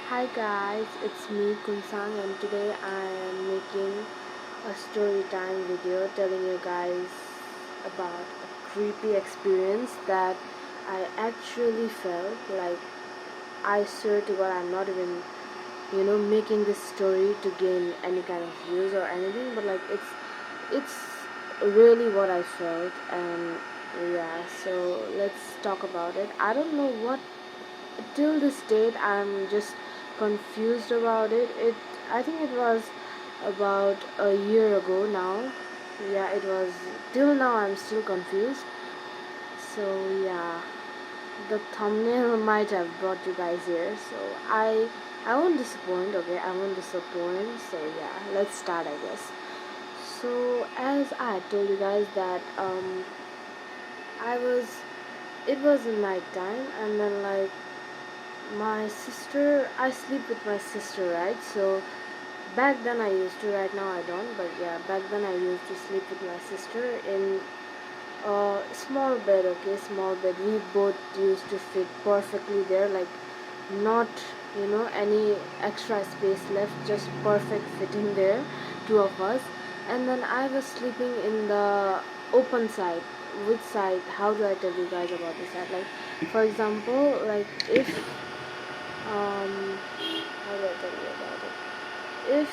Hi guys, it's me Kunsang and today I am making a story time video telling you guys about a creepy experience that I actually felt. Like, I swear to God, I'm not even making this story to gain any kind of views or anything, but like it's really what I felt. And yeah, so let's talk about it. I don't know what, till this date I'm just confused about it. I think it was about a year ago now. Yeah, it was. Till now I'm still confused. So yeah, the thumbnail might have brought you guys here, so I won't disappoint. Okay, I won't disappoint. So yeah, let's start, I guess. So as I told you guys that I was it was night time, and then like my sister, I sleep with my sister, right? So back then I used to, right now I don't, but yeah, back then I used to sleep with my sister in a small bed. Okay, small bed. We both used to fit perfectly there, like not any extra space left, just perfect fitting there, two of us. And then I was sleeping in the open side. Which side? How do I tell you guys about this side? Like, for example, like if how do I tell you about it? If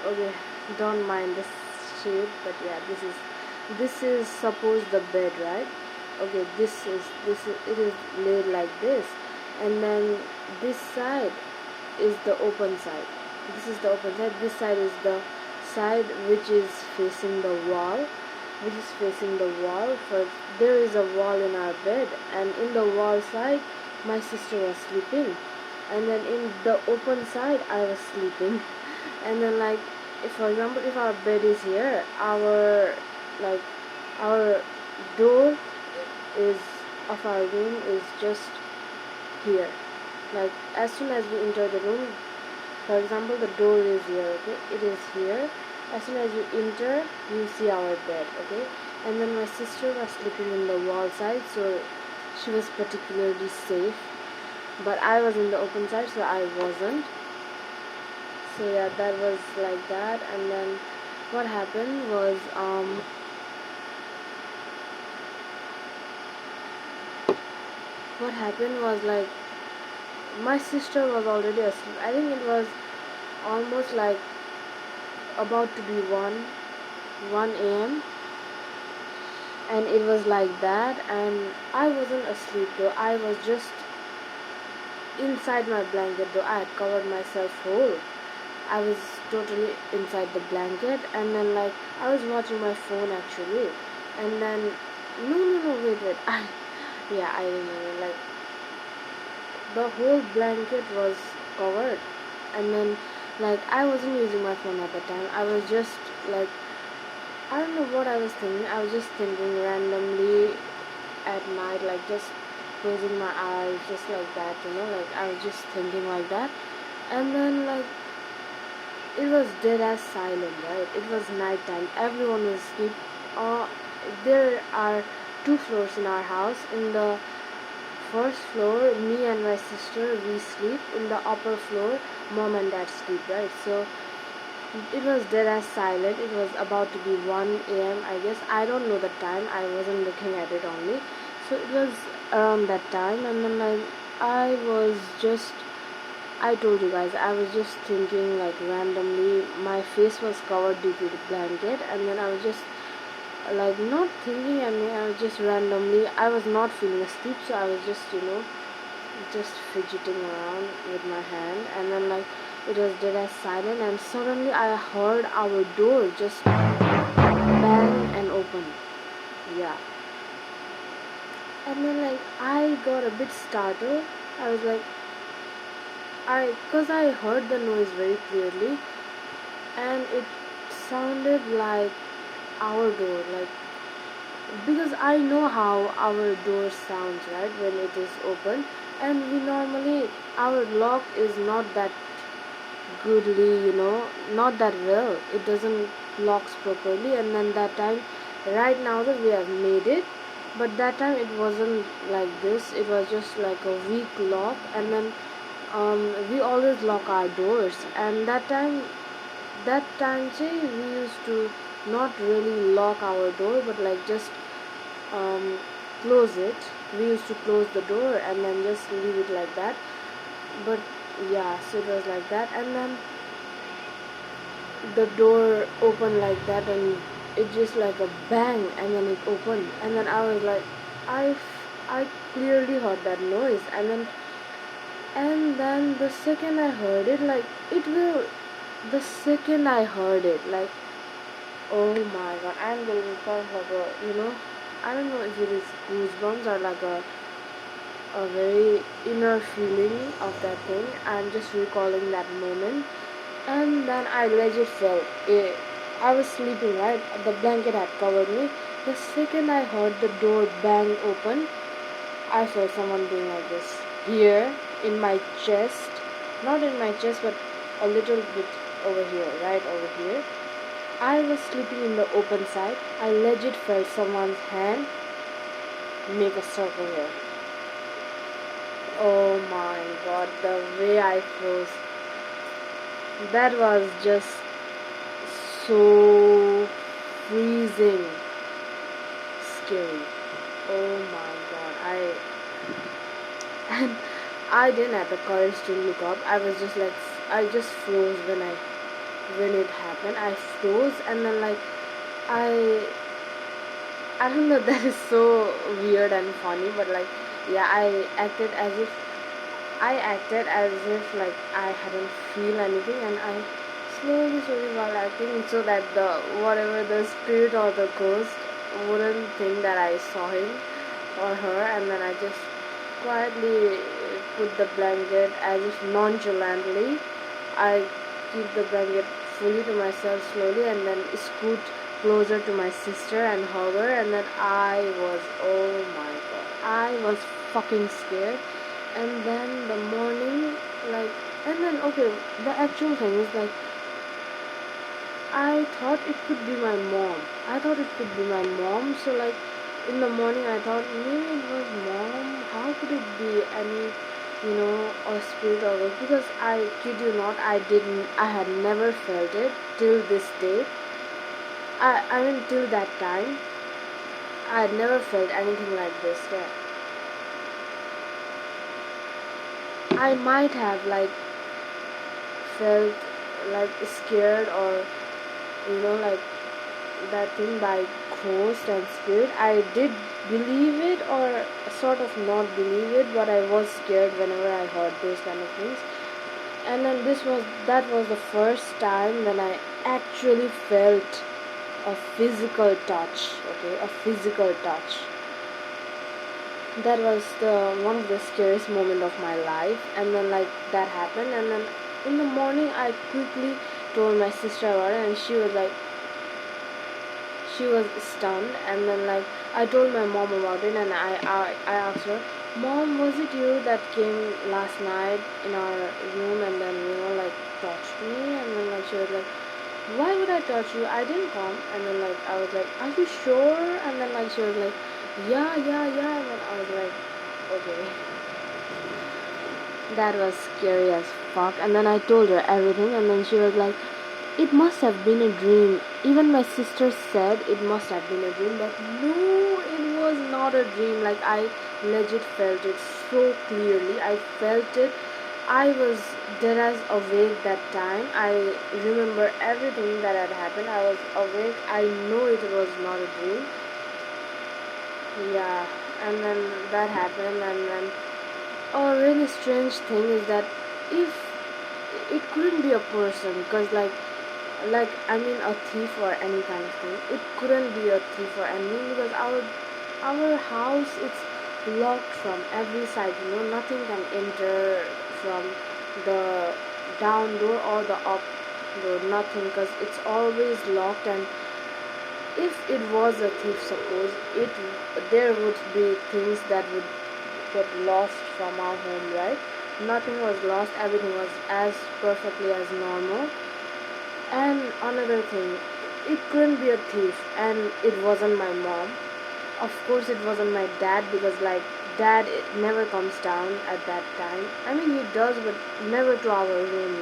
okay, don't mind this shape, but yeah, this is suppose the bed, right? Okay, this is it is laid like this, and then this side is the open side. This is the open side. This side is the side which is facing the wall, which is facing the wall. For there is a wall in our bed, and in the wall side, my sister was sleeping, and then in the open side, I was sleeping, and then like, if for example, if our bed is here, like our door is of our room is just here. Like, as soon as we enter the room, for example, the door is here, okay? It is here. As soon as you enter, you see our bed, okay? And then my sister was sleeping in the wall side, so she was particularly safe. But I was in the open side, so I wasn't. So yeah, that was like that. And then what happened was, like, my sister was already asleep. I think it was almost like about to be 1 a.m, and it was like that, and I wasn't asleep though. I was just inside my blanket, though I had covered myself whole. I was totally inside the blanket, and then like I was watching my phone actually, and then no, wait I yeah, I remember, like, the whole blanket was covered, and then like I wasn't using my phone at the time. I was just like, I don't know what I was thinking. I was just thinking randomly at night, like just closing my eyes, just like that, like I was just thinking like that. And then like it was dead as silent, right? It was night time. Everyone was asleep. Uh, there are two floors in our house. In the first floor, me and my sister we sleep. In the upper floor, mom and dad sleep, right? So it was dead as silent. It was about to be 1 a.m. I guess. I don't know the time. I wasn't looking at it only. So it was around that time, and then like I was just. I told you guys, I was just thinking like randomly. My face was covered due to the blanket, and then I was just like not thinking. I mean, I was just randomly. I was not feeling asleep, so I was just fidgeting around with my hand, and then like it was dead as silent, and suddenly I heard our door just bang and open. Yeah, and then like I got a bit startled. I was like, cause I heard the noise very clearly, and it sounded like our door, like, because I know how our door sounds, right, when it is open, and we normally, our lock is not that goodly, not that well. It doesn't locks properly, and then that time, right now that we have made it, but that time it wasn't like this. It was just like a weak lock, and then we always lock our doors, and that time say we used to not really lock our door, but like just um, close it. We used to close the door and then just leave it like that. But yeah, so it was like that, and then the door opened like that, and it just like a bang, and then it opened, and then I was like, I clearly heard that noise, and then the second I heard it, like it will, the second I heard it, like, oh my god, I'm getting kind of like a, I don't know if it is goosebumps or like a very inner feeling of that thing. I'm just recalling that moment. And then I legit felt it. I was sleeping, right? The blanket had covered me. The second I heard the door bang open, I felt someone doing like this. Here, in my chest. Not in my chest, but a little bit over here, right over here. I was sleeping in the open side. I legit felt someone's hand make a circle here. Oh my god, the way I froze. That was just so freezing scary. Oh my god. And I didn't have the courage to look up. I was just like, I just froze when it happened. I froze, and then like I I don't know, that is so weird and funny, but like, yeah, I acted as if like I hadn't feel anything, and I slowly while acting, so that the whatever the spirit or the ghost wouldn't think that I saw him or her, and then I just quietly put the blanket as if nonchalantly. I keep the blanket fully to myself slowly, and then scoot closer to my sister and hug her, and then oh my god, I was fucking scared. And then the morning, like, and then okay, the actual thing is like, I thought it could be my mom. So like in the morning I thought maybe it was mom. How could it be any, a spirit or what? Because I kid you not, I had never felt it till this day. I mean till that time I had never felt anything like this. Yeah. I might have like felt like scared, or like that thing by ghost and spirit. I did believe it, or sort of not believe it, but I was scared whenever I heard those kind of things. And then that was the first time when I actually felt a physical touch. Okay, a physical touch. That was the one of the scariest moment of my life. And then like that happened, and then in the morning I quickly told my sister about it, and she was stunned. And then like I told my mom about it, and I asked her, Mom, was it you that came last night in our room and then like touched me? And then like she was like, why would I touch you? I didn't come. And then like I was like, are you sure? And then like she was like, yeah. And then I was like, okay. That was scary as fuck. And then I told her everything, and then she was like, it must have been a dream. Even my sister said it must have been a dream, but no, it was not a dream. Like I legit felt it so clearly. I felt it. I was dead as awake that time. I remember everything that had happened. I was awake. I know it was not a dream. Yeah, and then that happened, and then a really strange thing is that if it couldn't be a person, because like I mean a thief or any kind of thing, it couldn't be a thief or anything, because our house, it's locked from every side. Nothing can enter from the down door or the up door, nothing, because it's always locked. And if it was a thief, suppose it there would be things that would get lost from our home, right? Nothing was lost, everything was as perfectly as normal. And another thing, it couldn't be a thief, and it wasn't my mom. Of course, it wasn't my dad, because like dad never comes down at that time. I mean, he does, but never to our room.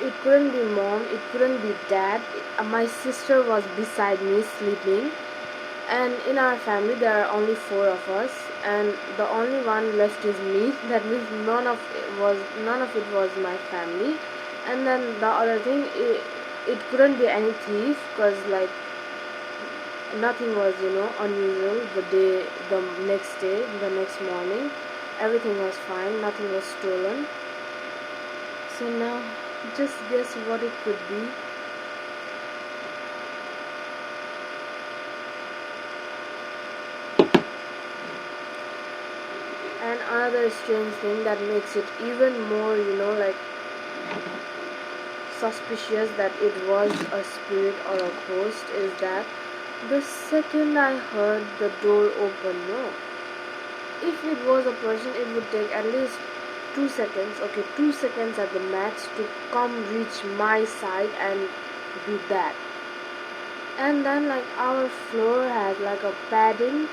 It couldn't be mom, it couldn't be dad. My sister was beside me sleeping, and in our family there are only four of us, and the only one left is me. That means none of it was my family. And then the other thing, it couldn't be any thief, because like nothing was unusual the next day, the next morning. Everything was fine, nothing was stolen. So now just guess what it could be. And another strange thing that makes it even more like suspicious that it was a spirit or a ghost is that the second I heard the door open, no, if it was a person, it would take at least 2 seconds, okay, 2 seconds at the max to come reach my side and do that. And then like our floor has like a padding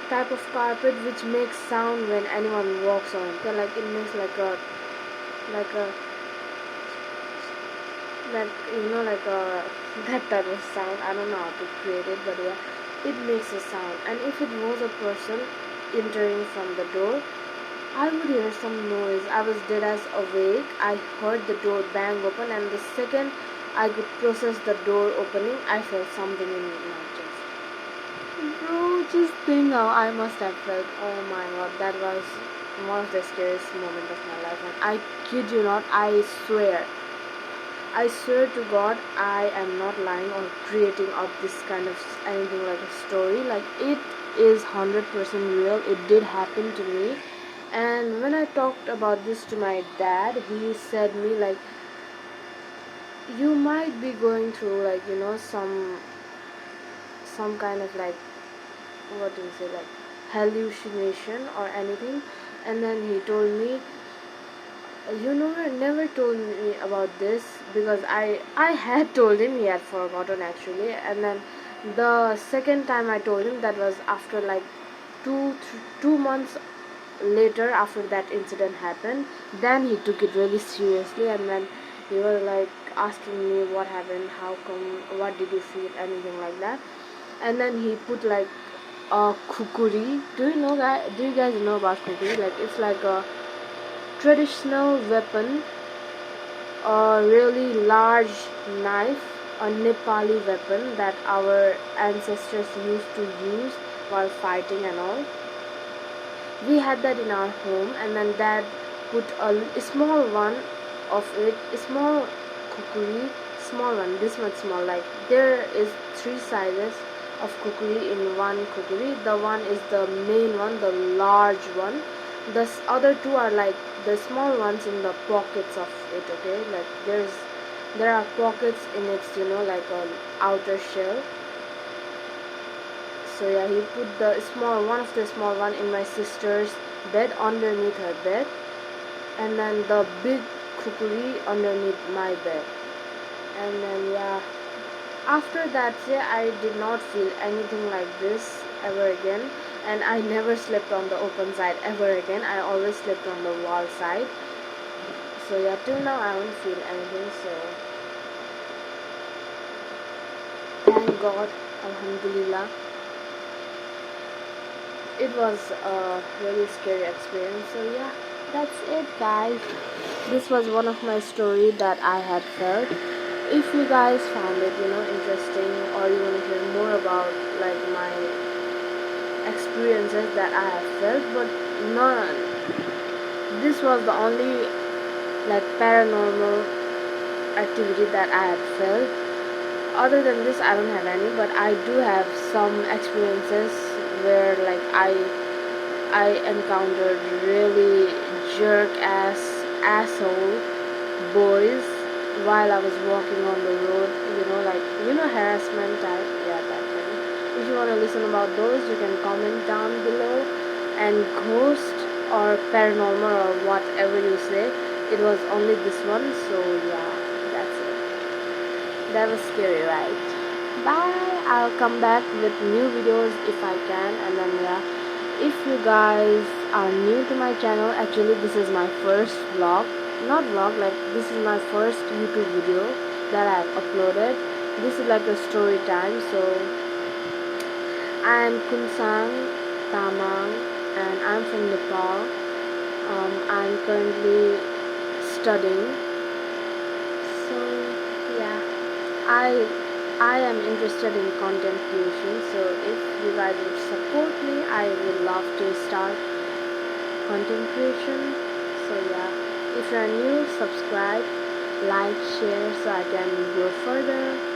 type of carpet which makes sound when anyone walks on it. So, like it makes like a like a that type of sound. I don't know how to create it, but yeah, it makes a sound. And if it was a person entering from the door, I would hear some noise. I was dead as awake. I heard the door bang open, and the second I could process the door opening, I felt something in my chest. Bro, just think how I must have felt. Oh my god, that was one of the scariest moments of my life. And I kid you not, I swear to God, I am not lying or creating up this kind of anything like a story. Like it is 100% real. It did happen to me. And when I talked about this to my dad, he said me like, you might be going through like some kind of like, what do you say, like hallucination or anything. And then he told me, you never told me about this, because I had told him, he had forgotten actually. And then the second time I told him, that was after like 2 months later, after that incident happened. Then he took it really seriously, and then he was like asking me what happened, how come, what did you feel, anything like that. And then he put like a kukuri. Do you guys know about kukuri? Like it's like a traditional weapon, a really large knife, a Nepali weapon that our ancestors used to use while fighting and all. We had that in our home, and then dad put a small one of it, a small kukuri, small one, this much small. Like there is three sizes of kukuri in one kukuri. The one is the main one, the large one. The other two are like the small ones in the pockets of it. Okay, like there are pockets in its like an outer shell. So yeah, he put one of the small one in my sister's bed, underneath her bed, and then the big kukuri underneath my bed. And then yeah, after that day I did not feel anything like this ever again, and I never slept on the open side ever again. I always slept on the wall side. So yeah, till now I don't feel anything. So thank God, Alhamdulillah. It was a really scary experience. So yeah, that's it guys. This was one of my story that I had felt. If you guys found it interesting, or you want to hear more about like my experiences that I have felt, but none, this was the only like paranormal activity that I had felt. Other than this I don't have any, but I do have some experiences where like I encountered really jerk asshole boys while I was walking on the road, like harassment type, yeah, that thing. If you want to listen about those, you can comment down below. And ghost or paranormal or whatever you say, it was only this one. So yeah, that's it. That was scary, right? Bye. I'll come back with new videos if I can. And then yeah, if you guys are new to my channel, actually this is my first vlog, not vlog, like this is my first YouTube video that I've uploaded. This is like a story time. So I'm Kunsang Tamang and I'm from Nepal. I'm currently studying. So yeah, I I am interested in content creation. So if you guys would support me, I would love to start content creation. So yeah, if you are new, subscribe, like, share so I can go further.